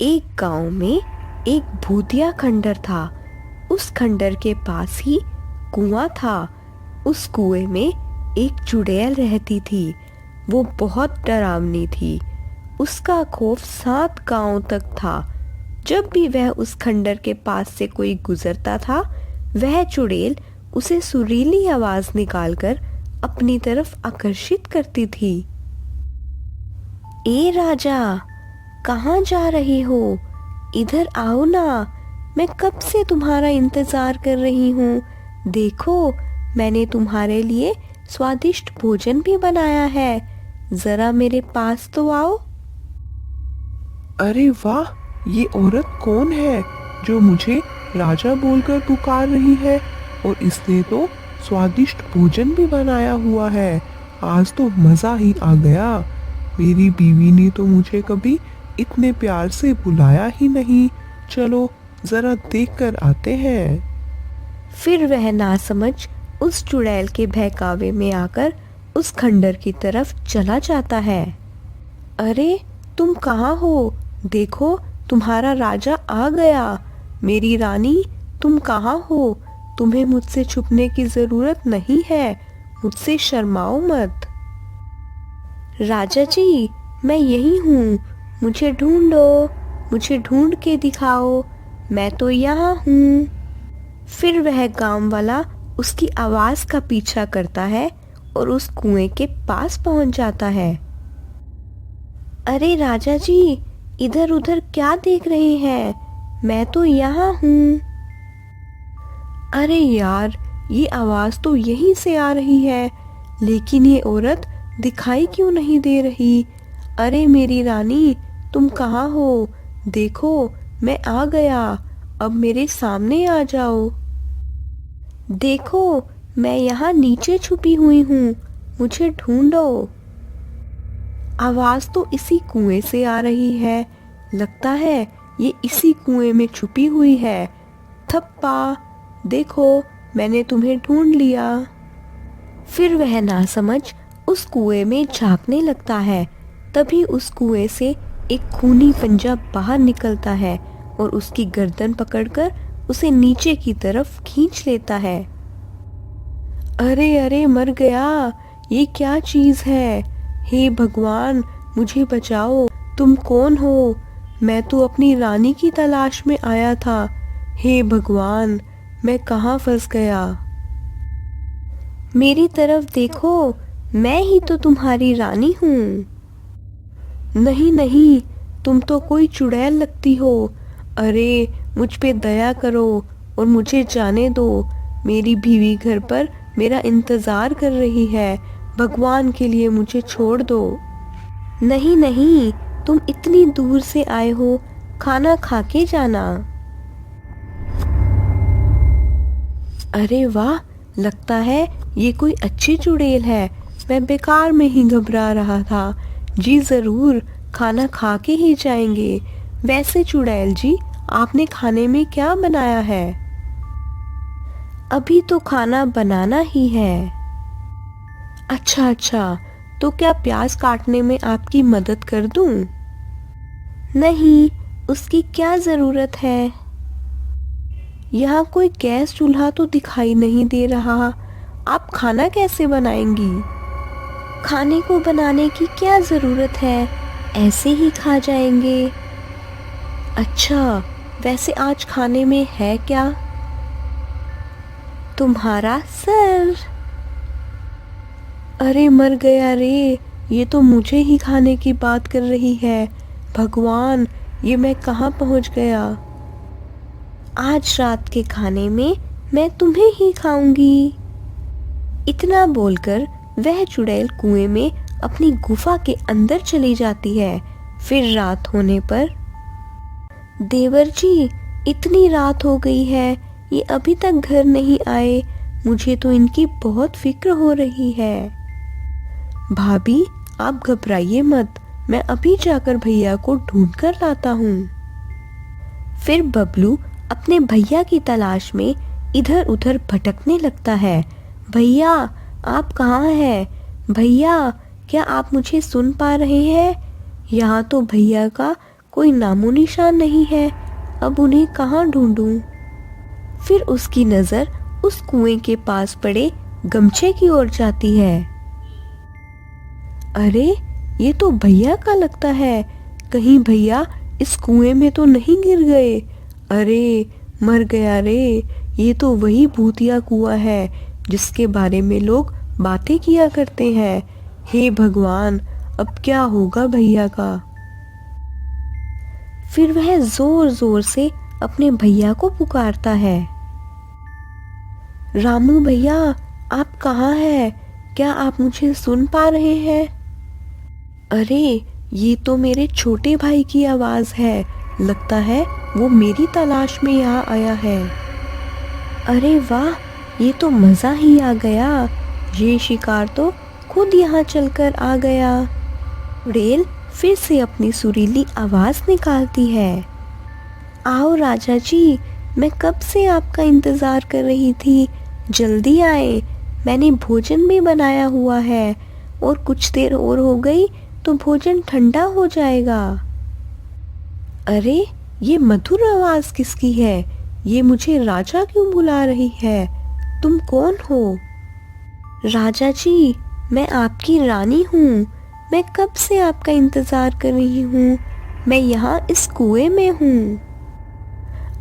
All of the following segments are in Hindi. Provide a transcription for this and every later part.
एक गांव में एक भूतिया खंडर था। उस खंडर के पास ही कुआं था। उस कुएं में एक चुड़ैल रहती थी। वो बहुत डरावनी थी। उसका खौफ 7 गांवों तक था। जब भी वह उस खंडर के पास से कोई गुजरता था, वह चुड़ैल उसे सुरीली आवाज निकालकर अपनी तरफ आकर्षित करती थी। ए राजा, कहाँ जा रहे हो? इधर आओ ना, मैं कब से तुम्हारा इंतजार कर रही हूँ। देखो, मैंने तुम्हारे लिए स्वादिष्ट भोजन भी बनाया है। जरा मेरे पास तो आओ। अरे वाह, ये औरत कौन है जो मुझे राजा बोलकर पुकार रही है? और इसने तो स्वादिष्ट भोजन भी बनाया हुआ है। आज तो मज़ा ही आ गया। मेरी बीवी ने तो मुझे कभी इतने प्यार से बुलाया ही नहीं। चलो ज़रा देख कर आते हैं। फिर वह नासमझ उस चुड़ैल के बहकावे में आकर उस खंडर की तरफ चला जाता है। अरे, तुम कहाँ हो? देखो, तुम्हारा राजा आ गया। मेरी रानी, तुम कहाँ हो? तुम्हें मुझसे छुपने की जरूरत नहीं है। मुझसे शर्माओ मत। राजा जी, मैं यही हूँ। मुझे ढूंढो, मुझे ढूंढ के दिखाओ। मैं तो यहाँ हूँ। फिर वह गांव वाला उसकी आवाज का पीछा करता है और उस कुएं के पास पहुंच जाता है। अरे राजा जी, इधर उधर क्या देख रहे हैं? मैं तो यहाँ हूँ। अरे यार, ये आवाज तो यहीं से आ रही है, लेकिन ये औरत दिखाई क्यों नहीं दे रही? अरे मेरी रानी, तुम कहाँ हो? देखो, मैं आ गया। अब मेरे सामने आ जाओ। देखो, मैं यहाँ नीचे छुपी हुई हूँ। मुझे ढूंढो। आवाज तो इसी कुएं से आ रही है। लगता है ये इसी कुएं में छुपी हुई है। थप्पा, देखो, मैंने तुम्हें ढूंढ लिया। फिर वह नासमझ उस कुएं में झांकने लगता है। तभी उस कुएं से एक खूनी पंजा बाहर निकलता है और उसकी गर्दन पकड़कर उसे नीचे की तरफ खींच लेता है। अरे अरे, मर गया। ये क्या चीज है? हे भगवान, मुझे बचाओ। तुम कौन हो? मैं तो अपनी रानी की तलाश में आया था। हे भगवान, मैं कहाँ फंस गया? मेरी तरफ देखो, मैं ही तो तुम्हारी रानी हूँ। नहीं नहीं, तुम तो कोई चुड़ैल लगती हो। अरे, मुझ पे दया करो और मुझे जाने दो। मेरी बीवी घर पर मेरा इंतजार कर रही है। भगवान के लिए मुझे छोड़ दो। नहीं नहीं, तुम इतनी दूर से आए हो, खाना खा के जाना। अरे वाह, लगता है ये कोई अच्छी चुड़ैल है। मैं बेकार में ही घबरा रहा था। जी जरूर, खाना खा के ही जाएंगे। वैसे चुड़ैल जी, आपने खाने में क्या बनाया है? अभी तो खाना बनाना ही है। अच्छा अच्छा, तो क्या प्याज काटने में आपकी मदद कर दूं? नहीं, उसकी क्या जरूरत है? यहाँ कोई गैस चूल्हा तो दिखाई नहीं दे रहा। आप खाना कैसे बनाएंगी? खाने को बनाने की क्या जरूरत है, ऐसे ही खा जाएंगे। अच्छा, वैसे आज खाने में है क्या? तुम्हारा सर। अरे मर गया रे, ये तो मुझे ही खाने की बात कर रही है। भगवान, ये मैं कहाँ पहुँच गया? आज रात के खाने में मैं तुम्हें ही खाऊंगी। इतना बोलकर वह चुड़ैल कुएं में अपनी गुफा के अंदर चली जाती है। फिर रात होने पर, देवर जी, इतनी रात हो गई है, ये अभी तक घर नहीं आए। मुझे तो इनकी बहुत फिक्र हो रही है। भाभी, आप घबराइए मत, मैं अभी जाकर भैया को ढूंढ कर लाता हूँ। फिर बबलू अपने भैया की तलाश में इधर उधर भटकने लगता है। भैया, आप कहाँ हैं? भैया, क्या आप मुझे सुन पा रहे हैं? यहाँ तो भैया का कोई नामो निशान नहीं है। अब उन्हें कहाँ ढूंढूं? फिर उसकी नजर उस कुएं के पास पड़े गमछे की ओर जाती है। अरे, ये तो भैया का लगता है। कहीं भैया इस कुएं में तो नहीं गिर गए? अरे, मर गया रे। ये तो वही भूतिया कुआं है जिसके बारे में लोग बातें किया करते हैं। हे भगवान, अब क्या होगा भैया का? फिर वह जोर जोर से अपने भैया को पुकारता है। रामू भैया, आप कहाँ हैं? क्या आप मुझे सुन पा रहे हैं? अरे, ये तो मेरे छोटे भाई की आवाज है। लगता है वो मेरी तलाश में यहाँ आया है। अरे वाह, ये तो मजा ही आ गया। ये शिकार तो खुद यहाँ चलकर आ गया। चुड़ैल फिर से अपनी सुरीली आवाज निकालती है। आओ राजा जी, मैं कब से आपका इंतजार कर रही थी। जल्दी आए, मैंने भोजन भी बनाया हुआ है और कुछ देर और हो गई तो भोजन ठंडा हो जाएगा। अरे, ये मधुर आवाज किसकी है? ये मुझे राजा क्यों बुला रही है? तुम कौन हो? राजा जी, मैं आपकी रानी हूँ। मैं कब से आपका इंतजार कर रही हूँ। मैं यहाँ इस कुएं में हूँ।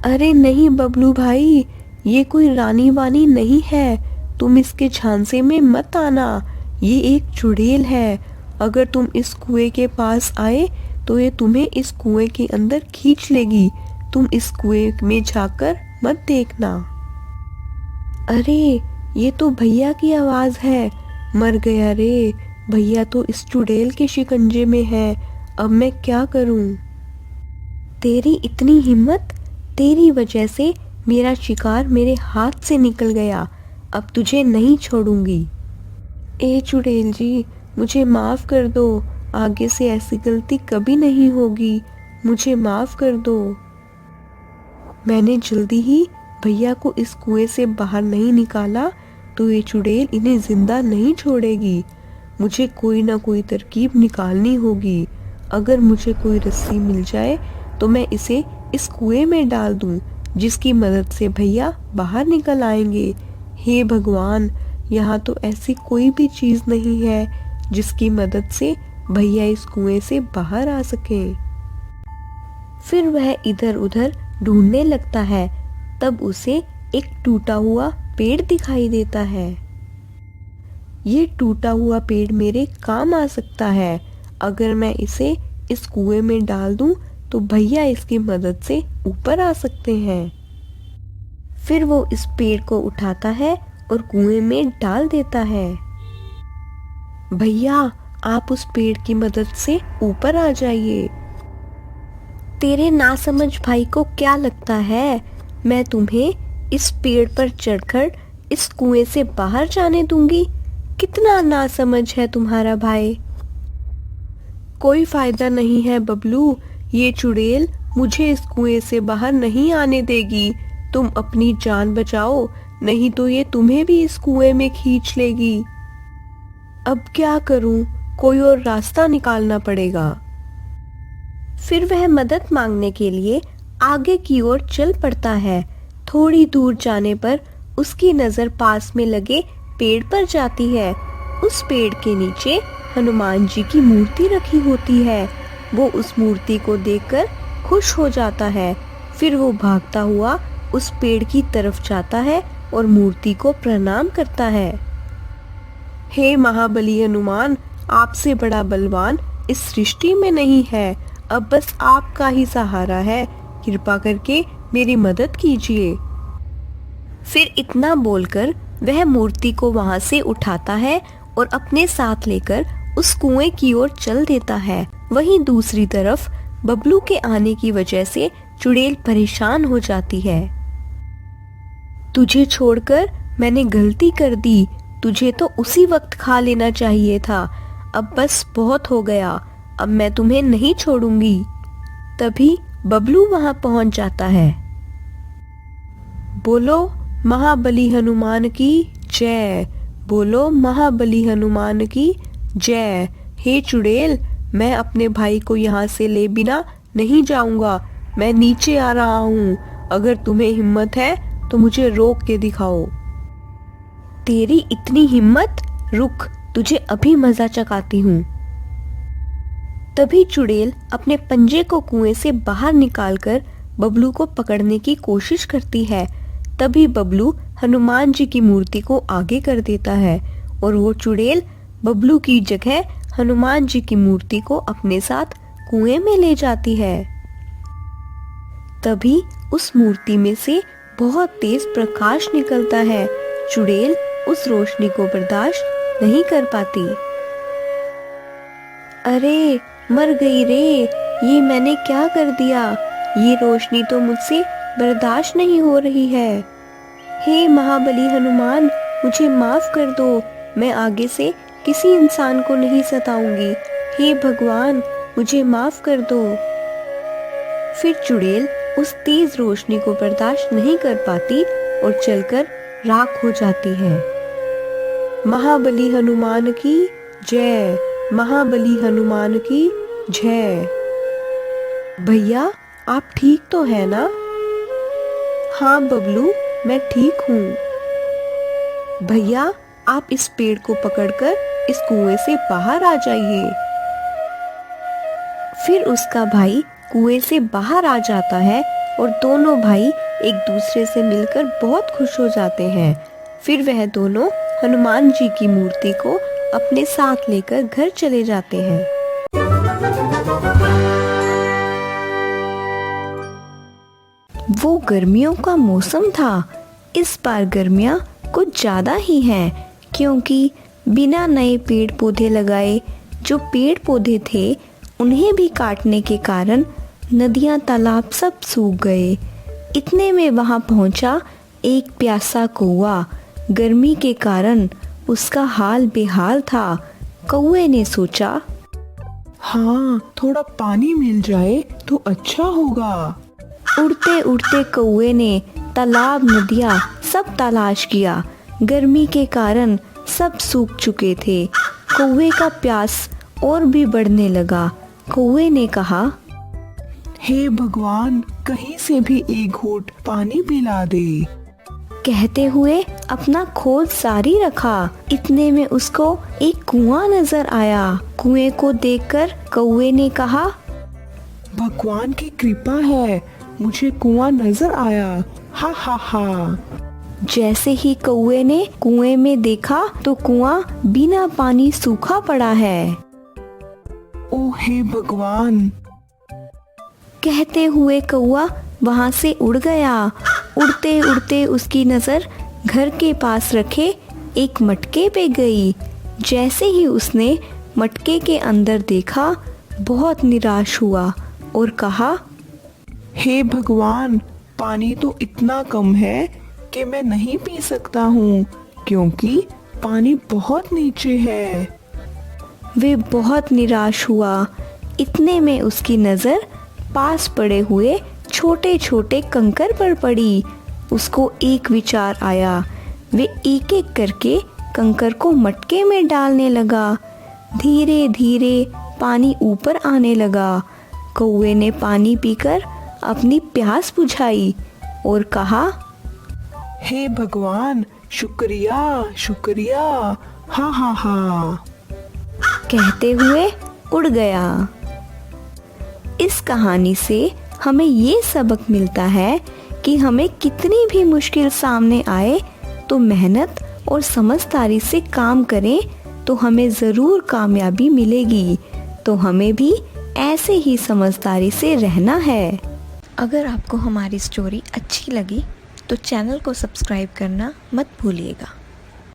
अरे नहीं बबलू भाई, ये कोई रानी वानी नहीं है। तुम इसके झांसे में मत आना। ये एक चुड़ैल है। अगर तुम इस कुएं के पास आए तो ये तुम्हें इस कुएं के अंदर खींच लेगी। तुम इस कुएं में जाकर मत देखना। अरे, ये तो भैया की आवाज है। मर गया रे। भैया तो इस चुड़ैल के शिकंजे में है। अब मैं क्या करूं? तेरी इतनी हिम्मत! तेरी वजह से मेरा शिकार मेरे हाथ से निकल गया। अब तुझे नहीं छोड़ूंगी। ए चुड़ैल जी, मुझे माफ कर दो। आगे से ऐसी गलती कभी नहीं होगी। मुझे माफ कर दो। मैंने जल्दी ही भैया को इस कुएं से बाहर नहीं निकाला तो ये चुड़ैल इन्हें जिंदा नहीं छोड़ेगी। मुझे कोई ना कोई तरकीब निकालनी होगी। अगर मुझे कोई रस्सी मिल जाए तो मैं इसे इस कुएं में डाल दूं, जिसकी मदद से भैया बाहर निकल आएंगे। हे भगवान, यहाँ तो ऐसी कोई भी चीज नहीं है जिसकी मदद से भैया इस कुएं से बाहर आ सके। फिर वह इधर उधर ढूंढने लगता है। तब उसे एक टूटा हुआ पेड़ दिखाई देता है। ये टूटा हुआ पेड़ मेरे काम आ सकता है। अगर मैं इसे इस कुएं में डाल दूं तो भैया इसकी मदद से ऊपर आ सकते हैं। फिर वो इस पेड़ को उठाता है और कुएं में डाल देता है। भैया, आप उस पेड़ की मदद से ऊपर आ जाइए। तेरे नासमझ भाई को क्या लगता है मैं तुम्हें इस पेड़ पर चढ़कर इस कुएं से बाहर जाने दूंगी? कितना नासमझ है तुम्हारा भाई। कोई फायदा नहीं है बबलू, ये चुड़ैल मुझे इस कुएं से बाहर नहीं आने देगी। तुम अपनी जान बचाओ, नहीं तो ये तुम्हें भी इस कुएं में खींच लेगी। अब क्या करूं? कोई और रास्ता निकालना पड़ेगा। फिर वह मदद मांगने के लिए आगे की ओर चल पड़ता है। थोड़ी दूर जाने पर उसकी नजर पास में लगे पेड़ पर जाती है। उस पेड़ के नीचे हनुमान जी की मूर्ति रखी होती है। वो उस मूर्ति को देखकर खुश हो जाता है। फिर वो भागता हुआ उस पेड़ की तरफ जाता है और मूर्ति को प्रणाम करता है। हे महाबली हनुमान, आपसे बड़ा बलवान इस सृष्टि में नहीं है। अब बस आपका ही सहारा है। कृपा करके मेरी मदद कीजिए। फिर इतना बोलकर वह मूर्ति को वहां से उठाता है और अपने साथ लेकर उस कुएं की ओर चल देता है। वहीं दूसरी तरफ बबलू के आने की वजह से चुड़ैल परेशान हो जाती है। तुझे छोड़कर मैंने गलती कर दी। तुझे तो उसी वक्त खा लेना चाहिए था। अब बस बहुत हो गया। अब मैं तुम्हें नहीं छोड़ूंगी। तभी बबलू वहां पहुंच जाता है। बोलो महाबली हनुमान की जय। बोलो महाबली हनुमान की जय। हे चुड़ैल, मैं अपने भाई को यहाँ से ले बिना नहीं जाऊंगा, मैं नीचे आ रहा हूँ। अगर तुम्हें हिम्मत है तो मुझे रोक के दिखाओ। तेरी इतनी हिम्मत? रुक, तुझे अभी मजा चखाती हूँ। तभी चुड़ैल अपने पंजे को कुएं से बाहर निकालकर बबलू को पकड़ने की कोशिश करती है। तभी बबलू हनुमान जी की मूर्ति को आगे कर देता है और वो चुड़ैल बबलू की जगह हनुमान जी की मूर्ति को अपने साथ कुएं में ले जाती है। तभी उस मूर्ति में से बहुत तेज प्रकाश निकलता है। चुड़ैल उस रोशनी को बर्दाश्त नहीं कर पाती। अरे मर गई रे, ये मैंने क्या कर दिया? ये रोशनी तो मुझसे बर्दाश्त नहीं हो रही है। हे महाबली हनुमान, मुझे माफ कर दो। मैं आगे से किसी इंसान को नहीं सताऊंगी। हे भगवान, मुझे माफ कर दो। फिर चुड़ैल उस तेज रोशनी को बर्दाश्त नहीं कर पाती और चलकर राख हो जाती है। महाबली हनुमान की जय, महाबली हनुमान की जय। भैया, आप ठीक तो है ना? हाँ बबलू, मैं ठीक हूँ। भैया, आप इस पेड़ को पकड़कर इस कुएं से बाहर आ जाइए। फिर उसका भाई कुएं से बाहर आ जाता है और दोनों भाई एक दूसरे से मिलकर बहुत खुश हो जाते हैं। फिर वह दोनों हनुमान जी की मूर्ति को अपने साथ लेकर घर चले जाते हैं। वो गर्मियों का मौसम था। इस बार गर्मियाँ कुछ ज़्यादा ही हैं, क्योंकि बिना नए पेड़ पौधे लगाए जो पेड़ पौधे थे उन्हें भी काटने के कारण नदियाँ तालाब सब सूख गए। इतने में वहाँ पहुँचा एक प्यासा कौवा। गर्मी के कारण उसका हाल बेहाल था। कौवे ने सोचा, हाँ, थोड़ा पानी मिल जाए तो अच्छा होगा। उड़ते उड़ते कौवे ने तालाब नदियाँ सब तलाश किया। गर्मी के कारण सब सूख चुके थे। कौवे का प्यास और भी बढ़ने लगा। कौवे ने कहा, हे भगवान, कहीं से भी एक घूंट पानी पिला दे। कहते हुए अपना खोज जारी रखा। इतने में उसको एक कुआं नजर आया। कुएं को देखकर कौवे ने कहा, भगवान की कृपा है, मुझे कुआं नजर आया। हा हा हा। जैसे ही कौवे ने कुएं में देखा तो कुआं बिना पानी सूखा पड़ा है। ओ हे भगवान। कहते हुए कौवा वहां से उड़ गया। उड़ते उड़ते उसकी नजर घर के पास रखे एक मटके पे गई। जैसे ही उसने मटके के अंदर देखा, बहुत निराश हुआ और कहा, हे भगवान, पानी तो इतना कम है कि मैं नहीं पी सकता हूँ, क्योंकि पानी बहुत नीचे है। वे बहुत निराश हुआ। इतने में उसकी नज़र पास पड़े हुए छोटे छोटे कंकर पर पड़ी। उसको एक विचार आया। वे एक एक करके कंकर को मटके में डालने लगा। धीरे धीरे पानी ऊपर आने लगा। कौवे ने पानी पीकर अपनी प्यास बुझाई और कहा, हे भगवान, शुक्रिया शुक्रिया। हा हा हा। कहते हुए उड़ गया। इस कहानी से हमें ये सबक मिलता है कि हमें कितनी भी मुश्किल सामने आए तो मेहनत और समझदारी से काम करें तो हमें ज़रूर कामयाबी मिलेगी। तो हमें भी ऐसे ही समझदारी से रहना है। अगर आपको हमारी स्टोरी अच्छी लगी तो चैनल को सब्सक्राइब करना मत भूलिएगा।